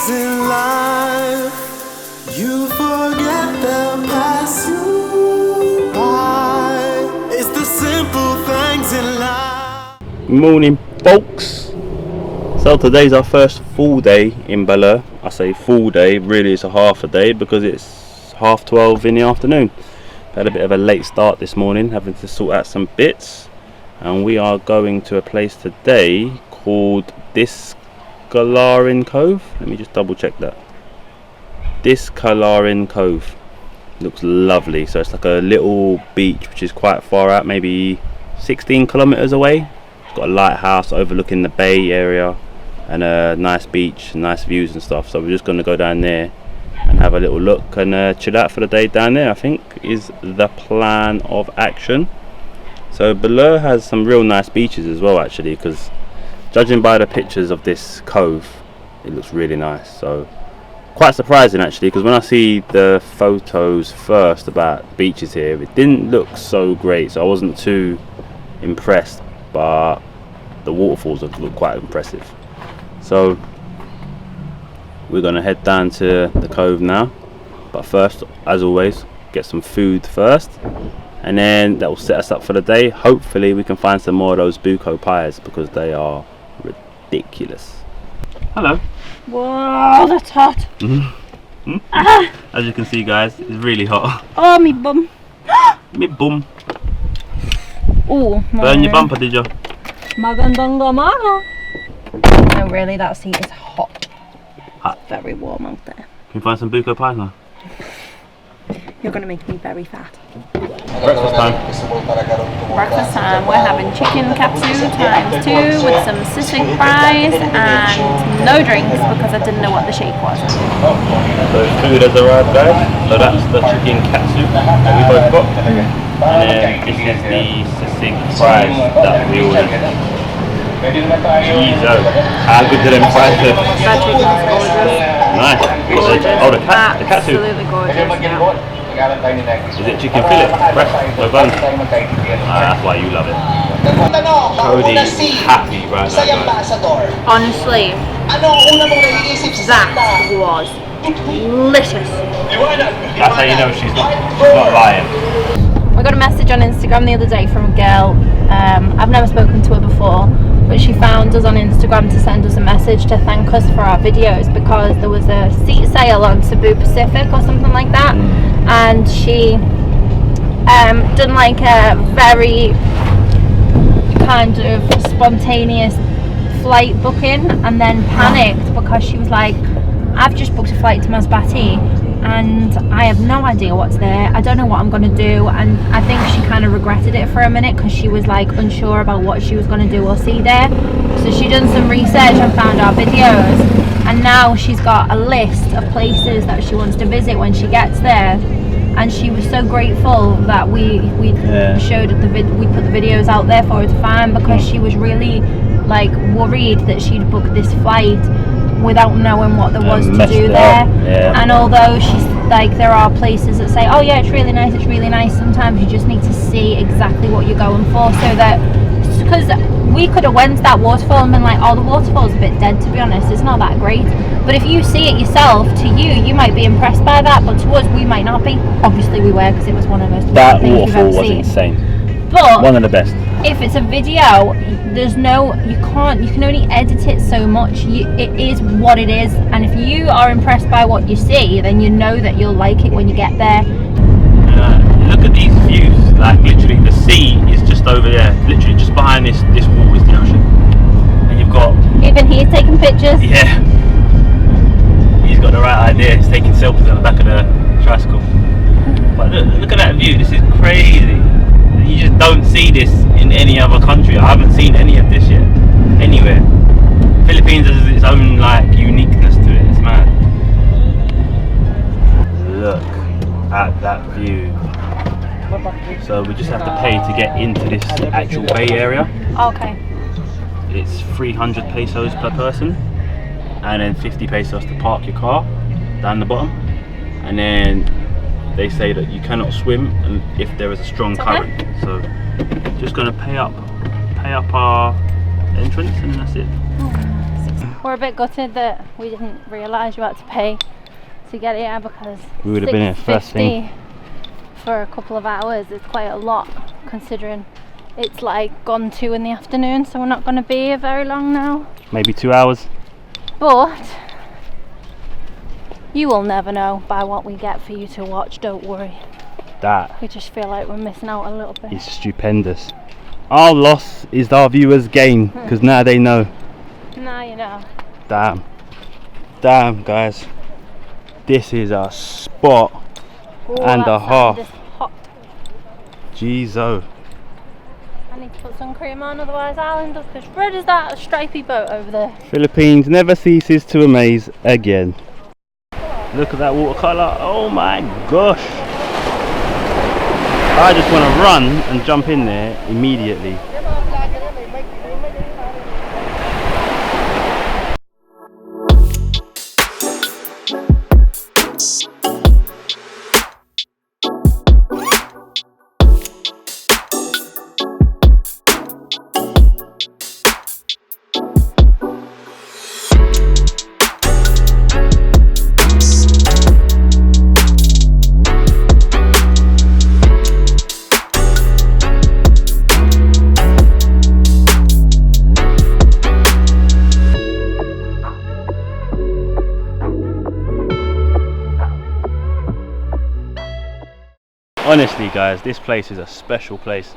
things in life you forget they'll pass you by. It's the simple things in life. Morning, folks. So today's our first full day in Baler. I say full day, really it's a half a day because it's 12:30 in the afternoon. Had a bit of a late start this morning, having to sort out some bits, and we are going to a place today called Discalarin Cove. Let me just double check that. Discalarin Cove. Looks lovely. So it's like a little beach which is quite far out, maybe 16 kilometers away. It's got a lighthouse overlooking the bay area and a nice beach, nice views and stuff. So we're just going to go down there and have a little look and chill out for the day down there, I think is the plan of action. So Baler has some real nice beaches as well actually, because judging by the pictures of this cove, it looks really nice. So quite surprising actually, because when I see the photos first about beaches here, it didn't look so great, so I wasn't too impressed, but the waterfalls look quite impressive. So we're going to head down to the cove now, but first, as always, get some food first, and then that will set us up for the day. Hopefully we can find some more of those buko pies because they are ridiculous. Hello. Whoa, that's hot. Ah. As you can see guys, it's really hot. Oh, me bum. Me bum. Oh, burn your bumper, did you? Magandang gamano. No, really, that seat is hot. Hot. It's very warm out there. Can you find some buko pies now? You're going to make me very fat. Breakfast time. Breakfast time, we're having chicken katsu times 2 with some sisig fries and no drinks because I didn't know what the shake was. So food has arrived guys. So that's the chicken katsu that we both got. And then this is the sisig fries that we ordered. Jeez, how good do them fries look? That chicken is gorgeous. Nice. Gorgeous. Oh, the katsu. Absolutely gorgeous. Yeah. Is it chicken fillet? Fresh? No bones? That's why you love it. Cody's happy right now, guys. Honestly, that was delicious. That's how you know she's not lying. I got a message on Instagram the other day from a girl. I've never spoken to her before, but she found us on Instagram to send us a message to thank us for our videos because there was a seat sale on Cebu Pacific or something like that, and she done like a very kind of spontaneous flight booking and then panicked because she was like, I've just booked a flight to Masbate and I have no idea what's there. I don't know what I'm going to do, and I think she kind of regretted it for a minute because she was like unsure about what she was going to do or see there. So she done some research and found our videos, and now she's got a list of places that she wants to visit when she gets there. And she was so grateful that we showed we put the videos out there for her to find, because she was really like worried that she'd booked this flight without knowing what there was to do there. And although she's like, there are places that say, oh yeah, it's really nice, sometimes you just need to see exactly what you're going for, so that, because we could have went to that waterfall and been like, oh, the waterfall's a bit dead, to be honest, it's not that great. But if you see it yourself, to you might be impressed by that, but to us we might not be. Obviously we were, because it was one of the most that things you've ever waterfall was seen. insane. But one of the best. If it's a video, there's no, you can only edit it so much. It is what it is, and if you are impressed by what you see, then you know that you'll like it when you get there. Look at these views, like literally the sea is just over there, literally just behind this wall is the ocean, and you've got, even he's taking pictures. Yeah, he's got the right idea, he's taking selfies on the back of the tricycle. But look at that view, this is crazy. You just don't see this in any other country. I haven't seen any of this yet, anywhere. Philippines has its own like uniqueness to it, it's mad. Look at that view. So we just have to pay to get into this actual bay area. Okay. It's 300 pesos per person, and then 50 pesos to park your car down the bottom, and then they say that you cannot swim and if there is a strong current. So just going to pay up our entrance, and that's it. We're a bit gutted that we didn't realise you had to pay to get here, because We would have been here first thing. for a couple of hours is quite a lot, considering it's like gone 2 in the afternoon, so we're not going to be here very long now. Maybe 2 hours. But you will never know by what we get for you to watch, don't worry. That We just feel like we're missing out a little bit. is stupendous. Our loss is our viewers' gain, because now they know. Now you know. Damn. Damn, guys. This is a spot Ooh, and that a half. sand is hot. Jeez-o. I need to put sun cream on, otherwise I'll end up as red as that stripy boat over there. Philippines never ceases to amaze again. Look at that watercolour. Oh my gosh. I just want to run and jump in there immediately. Honestly guys, this place is a special place.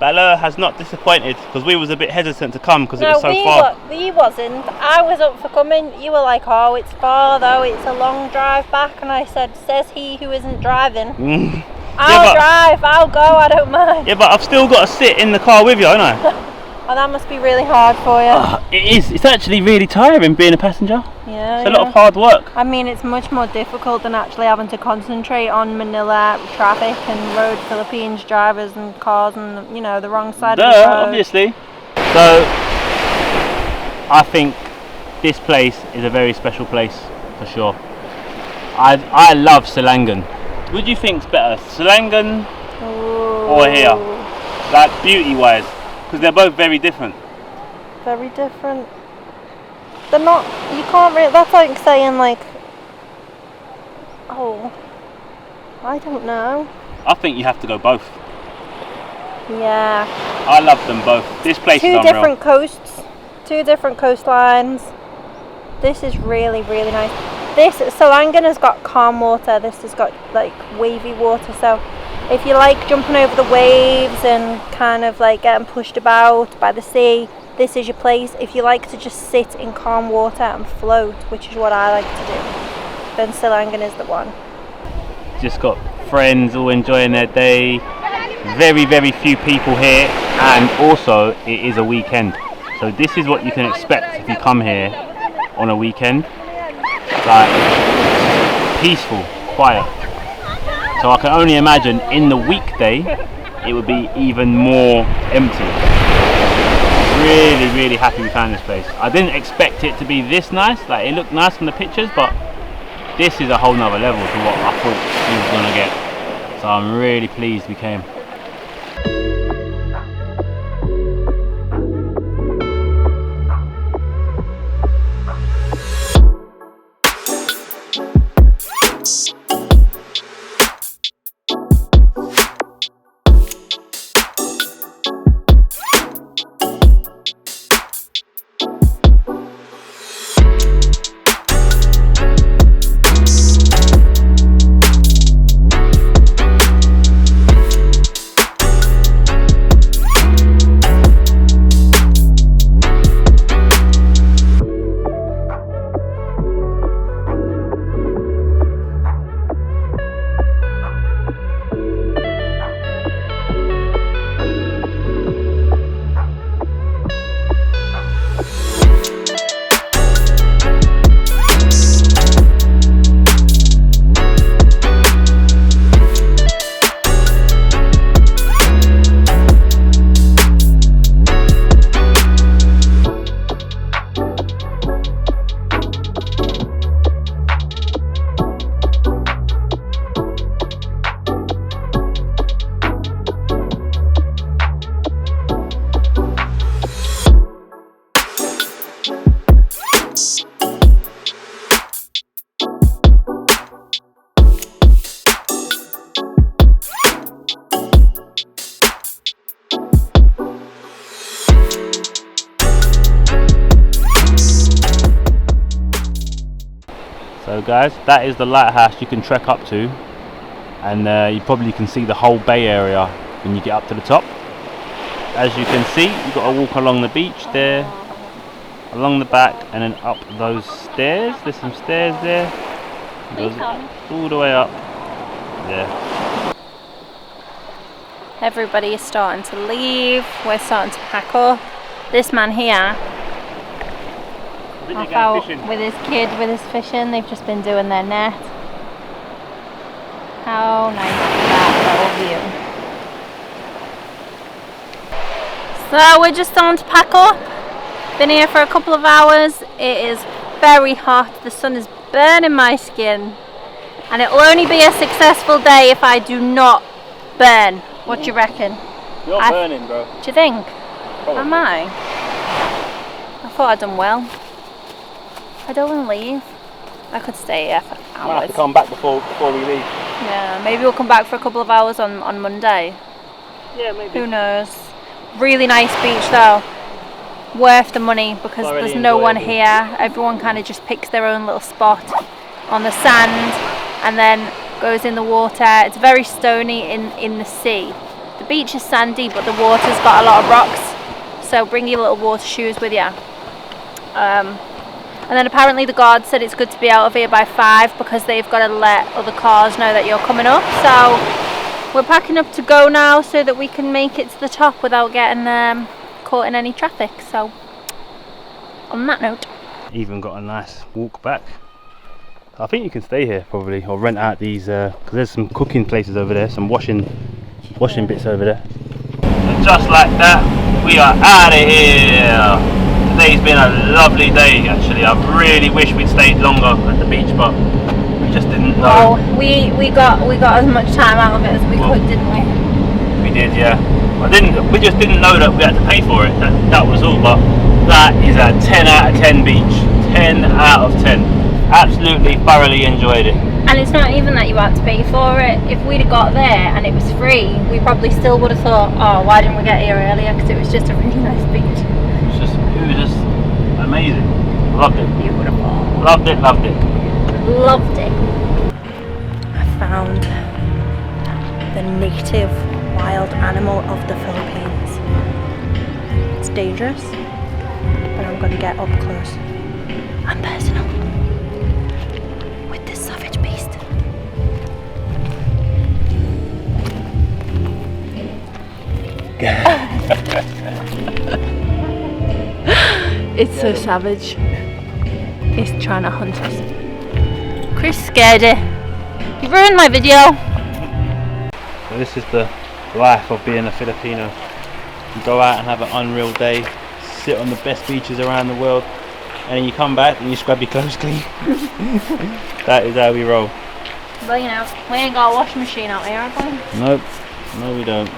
Baler has not disappointed, because we was a bit hesitant to come because it was so far. We wasn't. I was up for coming. You were like, oh, it's far though, it's a long drive back. And I said, says he who isn't driving. I'll drive, I'll go, I don't mind. Yeah, but I've still got to sit in the car with you, haven't I? Oh, that must be really hard for you. It is. It's actually really tiring being a passenger. Yeah, It's a lot of hard work. I mean, it's much more difficult than actually having to concentrate on Manila traffic and road Philippines drivers and cars and, you know, the wrong side of the road. Obviously. So, I think this place is a very special place, for sure. I love Silangan. What do you think's better, Silangan or here? Like, beauty-wise? Because they're both very different. Very different. They're not, you can't really, that's like saying like, oh, I don't know. I think you have to go both. Yeah. I love them both. This place is unreal. Two different coasts, 2 different coastlines. This is really, really nice. This, Silangan has got calm water, this has got like wavy water, so if you like jumping over the waves and kind of like getting pushed about by the sea, this is your place. If you like to just sit in calm water and float, which is what I like to do, then Silangan is the one. Just got friends all enjoying their day. Very, very few people here, and also it is a weekend. So this is what you can expect if you come here on a weekend. Like, peaceful, quiet. So I can only imagine in the weekday it would be even more empty. Really, really happy we found this place. I didn't expect it to be this nice. Like, it looked nice from the pictures, but this is a whole nother level to what I thought we was gonna get. So I'm really pleased we came. So guys, that is the lighthouse you can trek up to, and you probably can see the whole bay area when you get up to the top. As you can see, you've got to walk along the beach there, along the back, and then up those stairs. There's some stairs there. It goes all the way up there. Everybody is starting to leave. We're starting to pack up. This man here, off out with his kid, with his fishing. They've just been doing their net. How nice is that little view? So we're just starting to pack up. Been here for a couple of hours. It is very hot. The sun is burning my skin, and it'll only be a successful day if I do not burn. What do you reckon? You're burning, bro. Do you think? Probably. Am I? I thought I'd done well. I don't want to leave. I could stay here for hours. Might have to come back before we leave. Yeah, maybe we'll come back for a couple of hours on Monday. Yeah, maybe. Who knows? Really nice beach though. Worth the money because there's no one here. Everyone kind of just picks their own little spot on the sand and then goes in the water. It's very stony in the sea. The beach is sandy, but the water's got a lot of rocks. So bring your little water shoes with you. And then apparently the guard said it's good to be out of here by 5 because they've got to let other cars know that you're coming up. So we're packing up to go now so that we can make it to the top without getting caught in any traffic. So on that note, Even got a nice walk back. I think you can stay here probably, or rent out these because there's some cooking places over there, some washing bits over there. And just like that, we are out of here. Today's been a lovely day actually. I really wish we'd stayed longer at the beach, but we just didn't know. well, we got as much time out of it as we could, didn't we? We did, yeah. We just didn't know that we had to pay for it. That was all. But that is a 10 out of 10 beach. 10 out of 10. Absolutely thoroughly enjoyed it. And it's not even that you had to pay for it. If we'd have got there and it was free, we probably still would have thought, oh, why didn't we get here earlier? Because it was just a really nice beach. It was just amazing. Loved it. Beautiful. Loved it. Loved it. I found the native wild animal of the Philippines. It's dangerous, but I'm going to get up close and personal with this savage beast. It's so savage. It's trying to hunt us. Chris scared it. You ruined my video. So this is the life of being a Filipino. You go out and have an unreal day, sit on the best beaches around the world, and then you come back and you scrub your clothes clean. That is how we roll. Well, you know, we ain't got a washing machine out here, have we? Nope, no we don't.